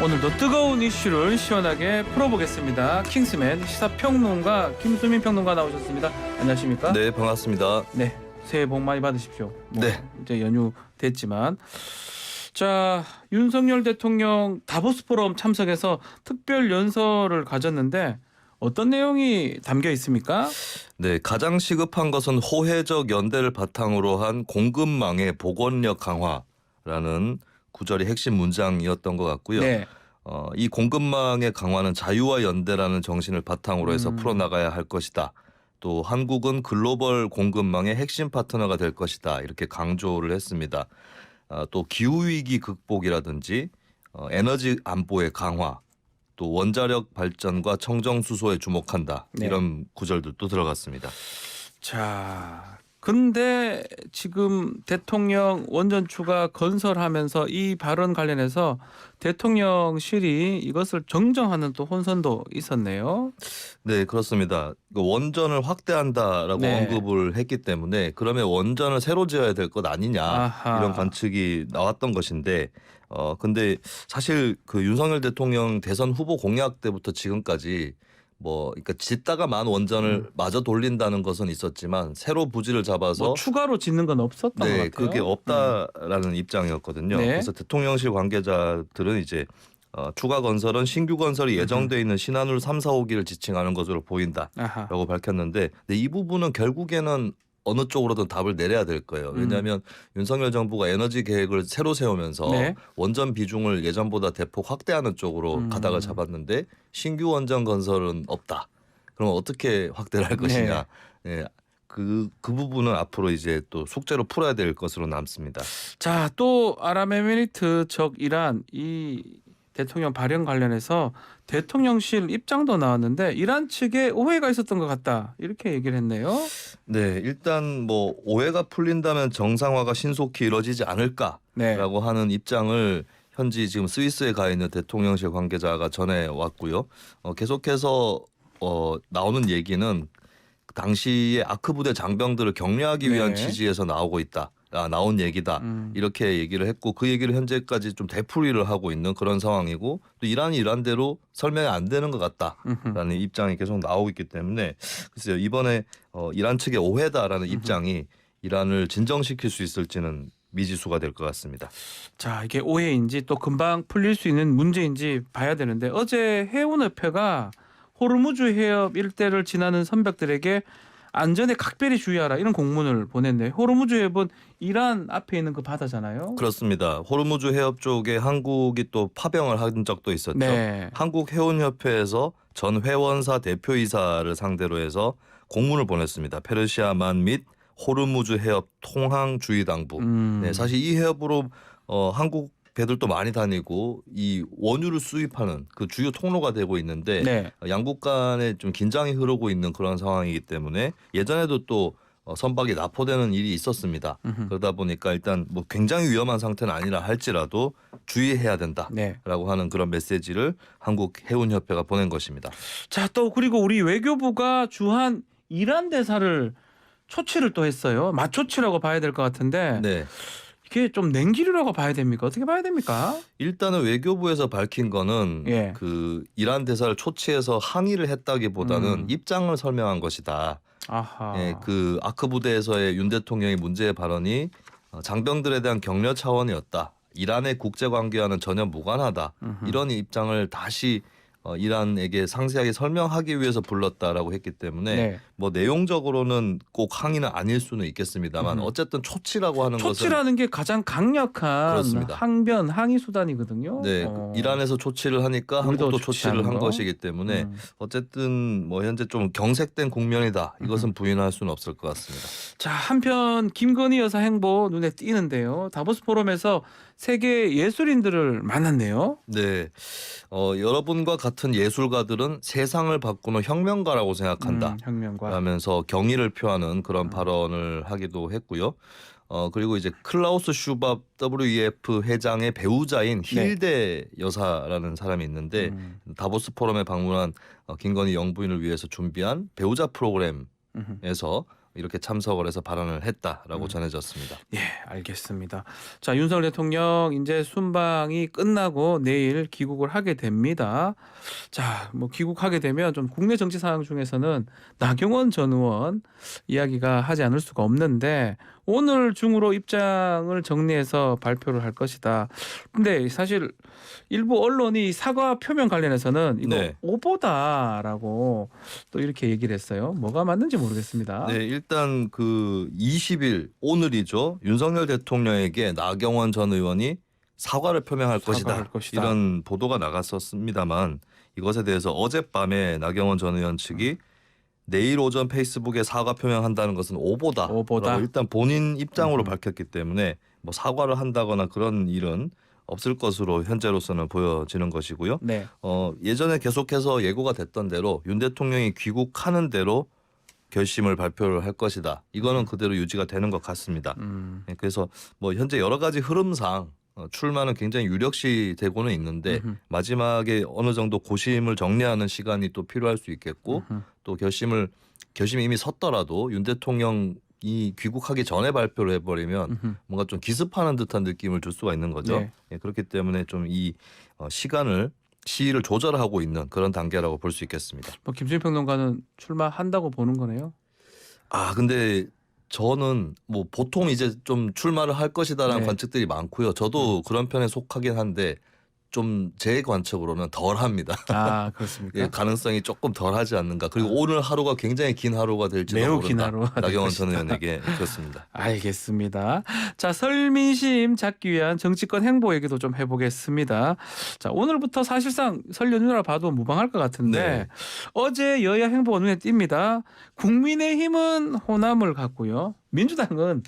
오늘도 뜨거운 이슈를 시원하게 풀어보겠습니다. 킹스맨 시사평론가 김수민 평론가 나오셨습니다. 안녕하십니까? 네, 반갑습니다. 네, 새해 복 많이 받으십시오. 네. 이제 연휴 됐지만, 자, 윤석열 대통령 다보스 포럼 참석해서 특별 연설을 가졌는데 어떤 내용이 담겨 있습니까? 네, 가장 시급한 것은 호혜적 연대를 바탕으로 한 공급망의 복원력 강화라는 구절이 핵심 문장이었던 것 같고요. 네. 이 공급망의 강화는 자유와 연대라는 정신을 바탕으로 해서 풀어나가야 할 것이다. 또 한국은 글로벌 공급망의 핵심 파트너가 될 것이다. 이렇게 강조를 했습니다. 또 기후위기 극복이라든지 에너지 안보의 강화, 또 원자력 발전과 청정수소에 주목한다. 네. 이런 구절들도 들어갔습니다. 자, 근데 지금 대통령 원전 추가 건설하면서 이 발언 관련해서 대통령실이 이것을 정정하는 또 혼선도 있었네요. 네, 그렇습니다. 원전을 확대한다라고 네. 언급을 했기 때문에 그러면 원전을 새로 지어야 될 것 아니냐 아하. 이런 관측이 나왔던 것인데 근데 사실 그 윤석열 대통령 대선 후보 공약 때부터 지금까지 그러니까 짓다가 만 원전을 마저 돌린다는 것은 있었지만 새로 부지를 잡아서 뭐 추가로 짓는 건 없었던 것 같아요. 그게 없다라는 입장이었거든요. 네. 그래서 대통령실 관계자들은 이제 추가 건설은 신규 건설이 예정돼 있는 신한울 3, 4, 5기를 지칭하는 것으로 보인다라고 아하. 밝혔는데 근데 이 부분은 결국에는 어느 쪽으로든 답을 내려야 될 거예요. 왜냐하면 윤석열 정부가 에너지 계획을 새로 세우면서 네. 원전 비중을 예전보다 대폭 확대하는 쪽으로 가닥을 잡았는데 신규 원전 건설은 없다. 그럼 어떻게 확대를 할 것이냐. 예, 그 부분은 앞으로 이제 또 숙제로 풀어야 될 것으로 남습니다. 자, 또 아랍에미리트 적 이란 이 대통령 발언 관련해서 대통령실 입장도 나왔는데 이란 측에 오해가 있었던 것 같다 이렇게 얘기를 했네요. 네, 일단 오해가 풀린다면 정상화가 신속히 이루어지지 않을까라고 네. 하는 입장을 현지 지금 스위스에 가 있는 대통령실 관계자가 전해 왔고요. 계속해서 나오는 얘기는 당시에 아크 부대 장병들을 격려하기 위한 네. 취지에서 나온 얘기다. 이렇게 얘기를 했고 그 얘기를 현재까지 좀 되풀이를 하고 있는 그런 상황이고 또 이란이 이란대로 설명이 안 되는 것 같다라는 입장이 계속 나오고 있기 때문에 글쎄요 이번에 이란 측의 오해다라는 입장이 이란을 진정시킬 수 있을지는 미지수가 될 것 같습니다. 자, 이게 오해인지 또 금방 풀릴 수 있는 문제인지 봐야 되는데 어제 해운협회가 호르무즈 해협 일대를 지나는 선박들에게 안전에 각별히 주의하라 이런 공문을 보냈네요. 호르무즈 해협은 이란 앞에 있는 그 바다잖아요. 그렇습니다. 호르무즈 해협 쪽에 한국이 또 파병을 한 적도 있었죠. 네. 한국해운협회에서 전 회원사 대표이사를 상대로 해서 공문을 보냈습니다. 페르시아만 및 호르무즈 해협 통항 주의 당부. 네, 사실 이 해협으로 한국 배들도 많이 다니고 이 원유를 수입하는 그 주요 통로가 되고 있는데 네. 양국 간에 좀 긴장이 흐르고 있는 그런 상황이기 때문에 예전에도 또 선박이 납포되는 일이 있었습니다. 그러다 보니까 일단 굉장히 위험한 상태는 아니라 할지라도 주의해야 된다라고 네. 하는 그런 메시지를 한국해운협회가 보낸 것입니다. 자, 또 그리고 우리 외교부가 주한 이란 대사를 초치를 또 했어요. 맞초치라고 봐야 될 것 같은데 네. 이게 좀 냉기류라고 봐야 됩니까? 어떻게 봐야 됩니까? 일단은 외교부에서 밝힌 거는 예. 그 이란 대사를 초치해서 항의를 했다기보다는 입장을 설명한 것이다. 아하. 예, 그 아크 부대에서의 윤 대통령의 문제의 발언이 장병들에 대한 격려 차원이었다. 이란의 국제 관계와는 전혀 무관하다. 이런 입장을 다시 이란에게 상세하게 설명하기 위해서 불렀다라고 했기 때문에 네. 내용적으로는 꼭 항의는 아닐 수는 있겠습니다만 어쨌든 초치라고 하는 것은 초치라는 게 가장 강력한 그렇습니다. 항변, 항의 수단이거든요. 네, 이란에서 초치를 하니까 우리도 한국도 초치하는 초치를 한 거. 것이기 때문에 어쨌든 현재 좀 경색된 국면이다. 이것은 부인할 수는 없을 것 같습니다. 자, 한편 김건희 여사 행보 눈에 띄는데요. 다보스 포럼에서 세계 예술인들을 만났네요. 네, 여러분과 같은 예술가들은 세상을 바꾸는 혁명가라고 생각한다. 혁명과. 라면서 경의를 표하는 그런 발언을 하기도 했고요. 그리고 이제 클라우스 슈밥 WEF 회장의 배우자인 힐데 여사라는 사람이 있는데 다보스 포럼에 방문한 김건희 영부인을 위해서 준비한 배우자 프로그램에서 이렇게 참석을 해서 발언을 했다라고 전해졌습니다. 예, 알겠습니다. 자, 윤석열 대통령 이제 순방이 끝나고 내일 귀국을 하게 됩니다. 자, 뭐 귀국하게 되면 좀 국내 정치 상황 중에서는 나경원 전 의원 이야기가 하지 않을 수가 없는데 오늘 중으로 입장을 정리해서 발표를 할 것이다. 근데 사실 일부 언론이 사과 표명 관련해서는 이거 네. 오보다라고 또 이렇게 얘기를 했어요. 뭐가 맞는지 모르겠습니다. 네, 일단 그 20일 오늘이죠. 윤석열 대통령에게 나경원 전 의원이 사과를 표명할 사과할 것이다. 것이다. 이런 보도가 나갔었습니다만 이것에 대해서 어젯밤에 나경원 전 의원 측이 내일 오전 페이스북에 사과 표명한다는 것은 오보다라고 오보다. 일단 본인 입장으로 밝혔기 때문에 뭐 사과를 한다거나 그런 일은 없을 것으로 현재로서는 보여지는 것이고요. 네. 예전에 계속해서 예고가 됐던 대로 윤 대통령이 귀국하는 대로 결심을 발표를 할 것이다. 이거는 그대로 유지가 되는 것 같습니다. 예, 그래서 뭐 현재 여러 가지 흐름상 출마는 굉장히 유력시 되고는 있는데 마지막에 어느 정도 고심을 정리하는 시간이 또 필요할 수 있겠고 또 결심이 이미 섰더라도 윤 대통령이 귀국하기 전에 발표를 해버리면 뭔가 좀 기습하는 듯한 느낌을 줄 수가 있는 거죠. 네. 예, 그렇기 때문에 좀 이 시일을 조절하고 있는 그런 단계라고 볼 수 있겠습니다. 뭐 김준일 평론가는 출마한다고 보는 거네요. 근데 저는 뭐 보통 이제 좀 출마를 할 것이다라는 네. 관측들이 많고요. 저도 그런 편에 속하긴 한데 좀 제 관측으로는 덜합니다. 아, 그렇습니까? 예, 가능성이 조금 덜하지 않는가. 그리고 오늘 하루가 굉장히 긴 하루가 될지도 매우 모른다. 긴 하루가 될 나경원 전 것이다. 의원에게 그렇습니다. 알겠습니다. 자, 설민심 잡기 위한 정치권 행보 얘기도 좀 해보겠습니다. 자, 오늘부터 사실상 설 연휴라 봐도 무방할 것 같은데 네. 어제 여야 행보가 눈에 띕니다. 국민의힘은 호남을 갔고요. 민주당은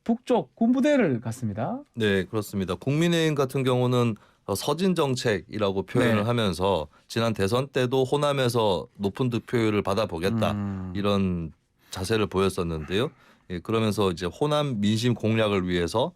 북쪽 군부대를 갔습니다. 네, 그렇습니다. 국민의힘 같은 경우는 서진 정책이라고 표현을 네. 하면서 지난 대선 때도 호남에서 높은 득표율을 받아보겠다 이런 자세를 보였었는데요. 예, 그러면서 이제 호남 민심 공략을 위해서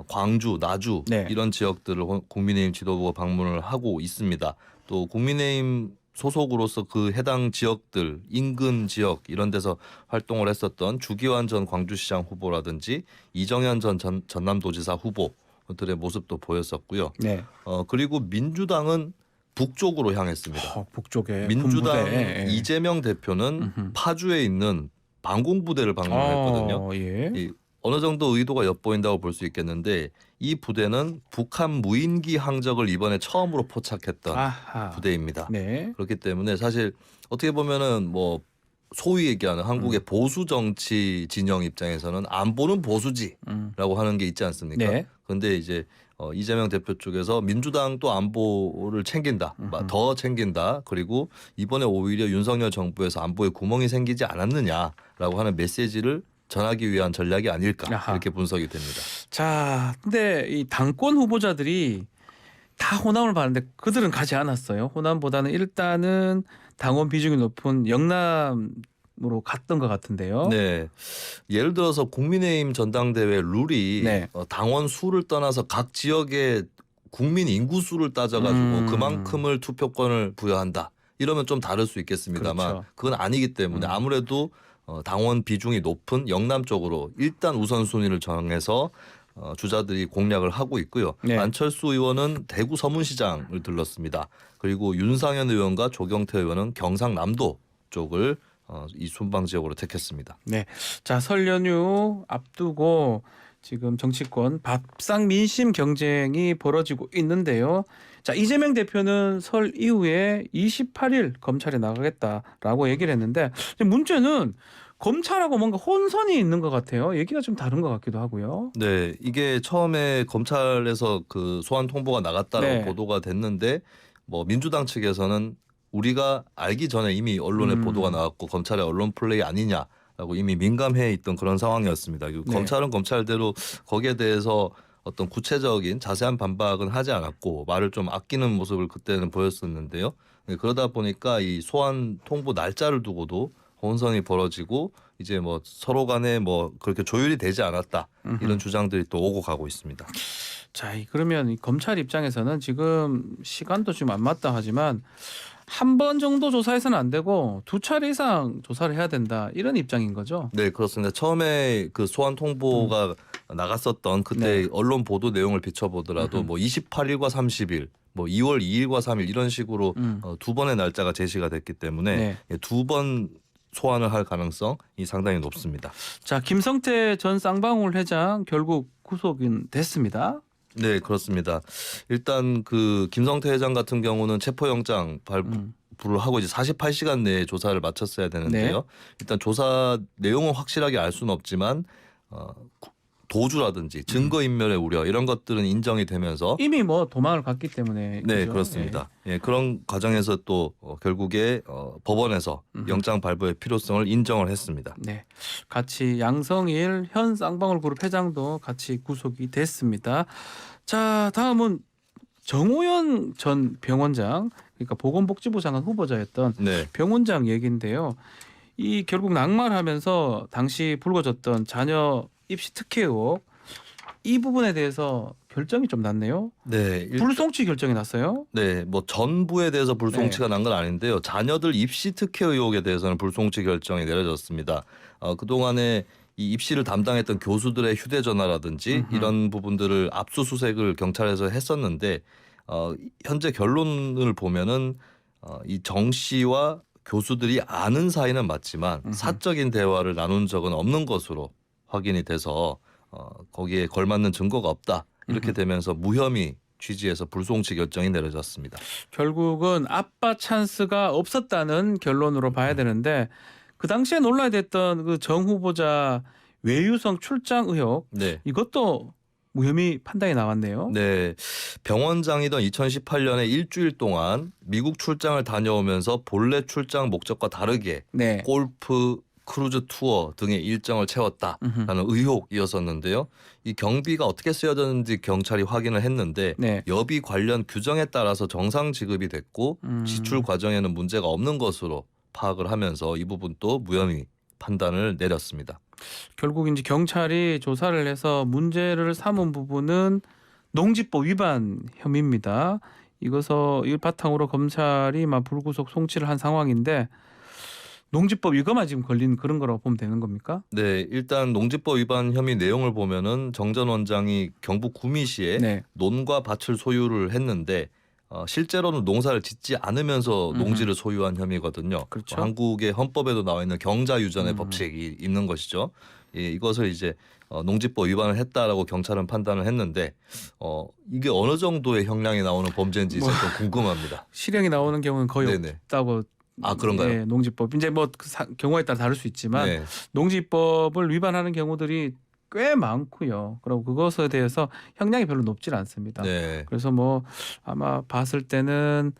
광주, 나주 네. 이런 지역들을 국민의힘 지도부가 방문을 하고 있습니다. 또 국민의힘 소속으로서 그 해당 지역들 인근 지역 이런 데서 활동을 했었던 주기환 전 광주시장 후보라든지 이정현 전 전남도지사 후보들의 모습도 보였었고요. 네. 그리고 민주당은 북쪽으로 향했습니다. 북쪽에 민주당 군부대. 이재명 대표는 파주에 있는 방공부대를 방문했거든요. 예. 이 어느 정도 의도가 엿보인다고 볼 수 있겠는데 이 부대는 북한 무인기 항적을 이번에 처음으로 포착했던 아하. 부대입니다. 네. 그렇기 때문에 사실 어떻게 보면은 뭐 소위 얘기하는 한국의 보수 정치 진영 입장에서는 안보는 보수지라고 하는 게 있지 않습니까? 네. 그런데 이제 이재명 대표 쪽에서 민주당도 안보를 챙긴다, 더 챙긴다. 그리고 이번에 오히려 윤석열 정부에서 안보에 구멍이 생기지 않았느냐라고 하는 메시지를 전하기 위한 전략이 아닐까 아하. 이렇게 분석이 됩니다. 자, 근데 이 당권 후보자들이 다 호남을 봤는데 그들은 가지 않았어요. 호남보다는 일단은 당원 비중이 높은 영남으로 갔던 것 같은데요. 네, 예를 들어서 국민의힘 전당대회 룰이 네. 당원 수를 떠나서 각 지역의 국민 인구 수를 따져가지고 그만큼을 투표권을 부여한다. 이러면 좀 다를 수 있겠습니다만 그렇죠. 그건 아니기 때문에 아무래도 당원 비중이 높은 영남 쪽으로 일단 우선순위를 정해서 주자들이 공략을 하고 있고요. 네. 안철수 의원은 대구 서문시장을 들렀습니다. 그리고 윤상현 의원과 조경태 의원은 경상남도 쪽을 이 순방 지역으로 택했습니다. 네. 자, 설 연휴 앞두고 지금 정치권 밥상 민심 경쟁이 벌어지고 있는데요. 자, 이재명 대표는 설 이후에 28일 검찰에 나가겠다라고 얘기를 했는데 문제는 검찰하고 뭔가 혼선이 있는 것 같아요. 얘기가 좀 다른 것 같기도 하고요. 네, 이게 처음에 검찰에서 그 소환 통보가 나갔다라고 네. 보도가 됐는데 뭐 민주당 측에서는 우리가 알기 전에 이미 언론에 보도가 나왔고 검찰의 언론 플레이 아니냐라고 이미 민감해 있던 그런 상황이었습니다. 그리고 네. 검찰은 검찰대로 거기에 대해서 어떤 구체적인 자세한 반박은 하지 않았고 말을 좀 아끼는 모습을 그때는 보였었는데요. 네, 그러다 보니까 이 소환 통보 날짜를 두고도 혼선이 벌어지고 이제 뭐 서로 간에 뭐 그렇게 조율이 되지 않았다 이런 주장들이 또 오고 가고 있습니다. 자, 그러면 이 검찰 입장에서는 지금 시간도 지금 안 맞다 하지만 한 번 정도 조사해서는 안 되고 2차례 이상 조사를 해야 된다 이런 입장인 거죠. 네, 그렇습니다. 처음에 그 소환 통보가 나갔었던 그때 네. 언론 보도 내용을 비춰보더라도 뭐 28일과 30일, 뭐 2월 2일과 3일 이런 식으로 두 번의 날짜가 제시가 됐기 때문에 네. 두 번 소환을 할 가능성이 상당히 높습니다. 자, 김성태 전 쌍방울 회장 결국 구속은 됐습니다. 네, 그렇습니다. 일단 그 김성태 회장 같은 경우는 체포영장 발부를 하고 이제 48시간 내에 조사를 마쳤어야 되는데요. 네. 일단 조사 내용은 확실하게 알 수는 없지만 도주라든지 증거인멸의 우려 이런 것들은 인정이 되면서 이미 뭐 도망을 갔기 때문에 네, 그죠? 그렇습니다. 예, 그런 과정에서 또 결국에 법원에서 영장 발부의 필요성을 인정을 했습니다. 네, 같이 양성일 현 쌍방울 그룹 회장도 같이 구속이 됐습니다. 자, 다음은 정호연 전 병원장, 그러니까 보건복지부 장관 후보자였던 네. 병원장 얘기인데요. 이 결국 낙마하면서 당시 불거졌던 자녀 입시 특혜 의혹 이 부분에 대해서 결정이 좀 났네요. 네. 불송치 결정이 났어요. 네, 뭐 전부에 대해서 불송치가 네. 난 건 아닌데요. 자녀들 입시 특혜 의혹에 대해서는 불송치 결정이 내려졌습니다. 그동안에 이 입시를 담당했던 교수들의 휴대전화라든지 이런 부분들을 압수수색을 경찰에서 했었는데 현재 결론을 보면은 이 정 씨와 교수들이 아는 사이는 맞지만 사적인 대화를 나눈 적은 없는 것으로 확인이 돼서 거기에 걸맞는 증거가 없다. 이렇게 되면서 무혐의 취지에서 불송치 결정이 내려졌습니다. 결국은 아빠 찬스가 없었다는 결론으로 봐야 되는데 그 당시에 논란이 됐던 그 정 후보자 외유성 출장 의혹 네. 이것도 무혐의 판단이 나왔네요. 네. 병원장이던 2018년에 일주일 동안 미국 출장을 다녀오면서 본래 출장 목적과 다르게 네. 골프 크루즈 투어 등의 일정을 채웠다라는 의혹이었었는데요. 이 경비가 어떻게 쓰여졌는지 경찰이 확인을 했는데 네. 여비 관련 규정에 따라서 정상 지급이 됐고 지출 과정에는 문제가 없는 것으로 파악을 하면서 이 부분도 무혐의 판단을 내렸습니다. 결국 이제 경찰이 조사를 해서 문제를 삼은 부분은 농지법 위반 혐의입니다. 이것을 바탕으로 검찰이 막 불구속 송치를 한 상황인데 농지법 이거만 지금 걸린 그런 거라고 보면 되는 겁니까? 네, 일단 농지법 위반 혐의 내용을 보면은 정 전 원장이 경북 구미시에 네. 논과 밭을 소유를 했는데 실제로는 농사를 짓지 않으면서 농지를 소유한 혐의거든요. 그렇죠. 한국의 헌법에도 나와 있는 경자유전의 법칙이 있는 것이죠. 예, 이것을 이제 농지법 위반을 했다라고 경찰은 판단을 했는데 이게 어느 정도의 형량이 나오는 범죄인지 좀 궁금합니다. 실형이 나오는 경우는 거의 네네. 없다고. 아, 그런가요? 네, 농지법 이제 뭐 경우에 따라 다를 수 있지만 네. 농지법을 위반하는 경우들이 꽤 많고요. 그리고 그것에 대해서 형량이 별로 높질 않습니다. 네. 그래서 뭐 아마 봤을 때는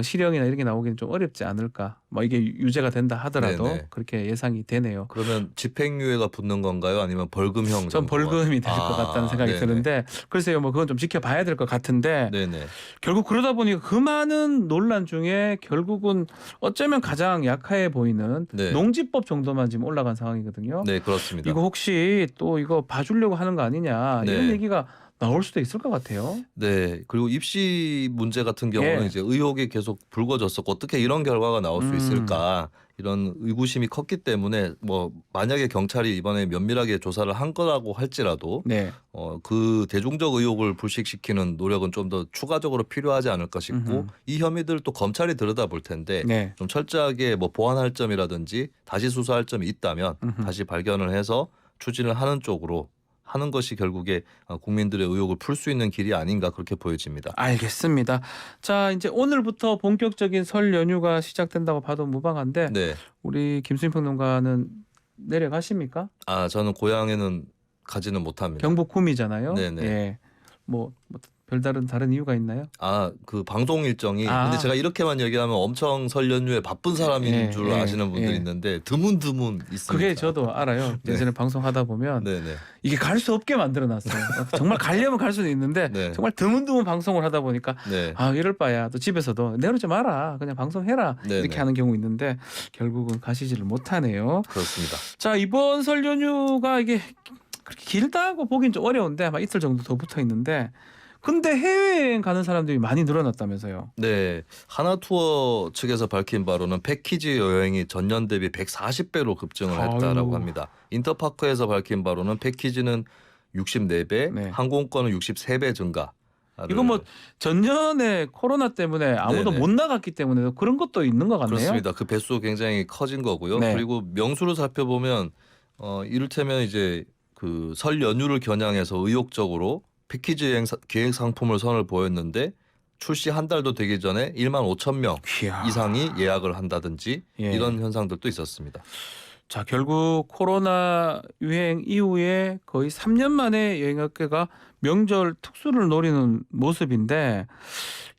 실형이나 이런 게 나오기는 좀 어렵지 않을까. 뭐 이게 유죄가 된다 하더라도 네네. 그렇게 예상이 되네요. 그러면 집행유예가 붙는 건가요? 아니면 벌금형? 전 벌금이 될 것 같다는 생각이 네네. 드는데 글쎄요, 뭐 그건 좀 지켜봐야 될 것 같은데 네네. 결국 그러다 보니까 그 많은 논란 중에 결국은 어쩌면 가장 약해 보이는 네. 농지법 정도만 지금 올라간 상황이거든요. 네, 그렇습니다. 이거 혹시 또 이거 봐주려고 하는 거 아니냐 이런 네. 얘기가 나올 수도 있을 것 같아요. 네, 그리고 입시 문제 같은 경우는 예. 이제 의혹이 계속 불거졌었고 어떻게 이런 결과가 나올 수 있을까 이런 의구심이 컸기 때문에 뭐 만약에 경찰이 이번에 면밀하게 조사를 한 거라고 할지라도 네. 그 대중적 의혹을 불식시키는 노력은 좀 더 추가적으로 필요하지 않을까 싶고 이 혐의들 또 검찰이 들여다볼 텐데 네. 좀 철저하게 뭐 보완할 점이라든지 다시 수사할 점이 있다면 다시 발견을 해서 추진을 하는 쪽으로 하는 것이 결국에 국민들의 의혹을 풀 수 있는 길이 아닌가 그렇게 보여집니다. 알겠습니다. 자, 이제 오늘부터 본격적인 설 연휴가 시작된다고 봐도 무방한데 네. 우리 김수인 평론가는 내려가십니까? 저는 고향에는 가지는 못합니다. 경북 구미잖아요. 네네. 예. 뭐 별다른 다른 이유가 있나요? 그 방송 일정이 아. 근데 제가 이렇게만 얘기하면 엄청 설 연휴에 바쁜 사람인 예, 줄 예, 아시는 분들이 예. 있는데 드문 있습니다. 그게 저도 알아요. 네. 예전에 방송하다 보면 네네. 이게 갈 수 없게 만들어놨어요. 정말 가려면 갈 수는 있는데 네. 정말 드문드문 방송을 하다 보니까 네. 이럴 바야 또 집에서도 내려오지 마라 그냥 방송해라 네네. 이렇게 하는 경우 있는데 결국은 가시지를 못하네요. 그렇습니다. 자, 이번 설 연휴가 이게 그렇게 길다고 보긴 좀 어려운데 아마 이틀 정도 더 붙어 있는데 근데 해외여행 가는 사람들이 많이 늘어났다면서요. 네, 하나투어 측에서 밝힌 바로는 패키지 여행이 전년 대비 140배로 급증을 했다라고 아유. 합니다. 인터파크에서 밝힌 바로는 패키지는 64배, 네. 항공권은 63배 증가. 이거 뭐 전년에 코로나 때문에 아무도 네네. 못 나갔기 때문에 그런 것도 있는 것 같네요. 그렇습니다. 그 배수 굉장히 커진 거고요. 네. 그리고 명수를 살펴보면 이를테면 이제 그 설 연휴를 겨냥해서 의욕적으로 패키지 여행 계획 상품을 선을 보였는데 출시 한 달도 되기 전에 1만 5천 명 이야. 이상이 예약을 한다든지 예. 이런 현상들도 있었습니다. 자, 결국 코로나 유행 이후에 거의 3년 만에 여행업계가 명절 특수를 노리는 모습인데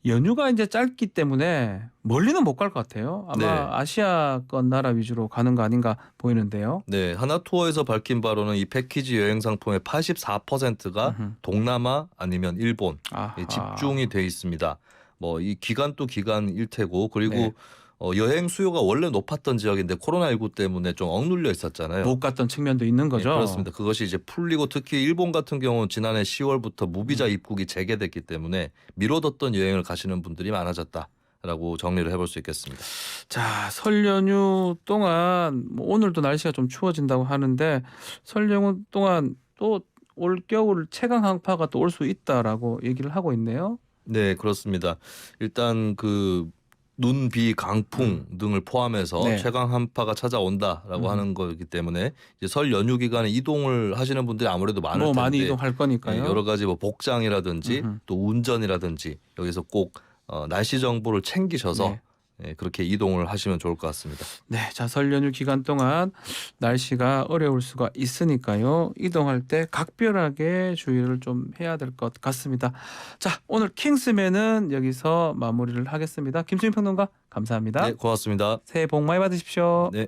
연휴가 이제 짧기 때문에 멀리는 못 갈 것 같아요. 아마 네. 아시아권 나라 위주로 가는 거 아닌가 보이는데요. 네, 하나투어에서 밝힌 바로는 이 패키지 여행 상품의 84%가 음흠. 동남아 아니면 일본 아하. 집중이 돼 있습니다. 뭐 이 기간도 기간일 테고 그리고 네. 여행 수요가 원래 높았던 지역인데 코로나19 때문에 좀 억눌려 있었잖아요. 못 갔던 측면도 있는 거죠. 네, 그렇습니다. 그것이 이제 풀리고 특히 일본 같은 경우는 지난해 10월부터 무비자 입국이 재개됐기 때문에 미뤄뒀던 여행을 가시는 분들이 많아졌다라고 정리를 해볼 수 있겠습니다. 자, 설 연휴 동안 뭐 오늘도 날씨가 좀 추워진다고 하는데 설 연휴 동안 또 올 겨울 최강寒파가 또 올 수 있다라고 얘기를 하고 있네요. 네, 그렇습니다. 일단 그 눈, 비, 강풍 등을 포함해서 네. 최강 한파가 찾아온다라고 하는 거기 때문에 이제 설 연휴 기간에 이동을 하시는 분들이 아무래도 많을 뭐 텐데 많이 이동할 거니까요. 여러 가지 뭐 복장이라든지 음흠. 또 운전이라든지 여기서 꼭 날씨 정보를 챙기셔서 네. 그렇게 이동을 하시면 좋을 것 같습니다. 네, 자, 설 연휴 기간 동안 날씨가 어려울 수가 있으니까요. 이동할 때 각별하게 주의를 좀 해야 될 것 같습니다. 자, 오늘 킹스맨은 여기서 마무리를 하겠습니다. 김수민 평론가 감사합니다. 네, 고맙습니다. 새해 복 많이 받으십시오. 네.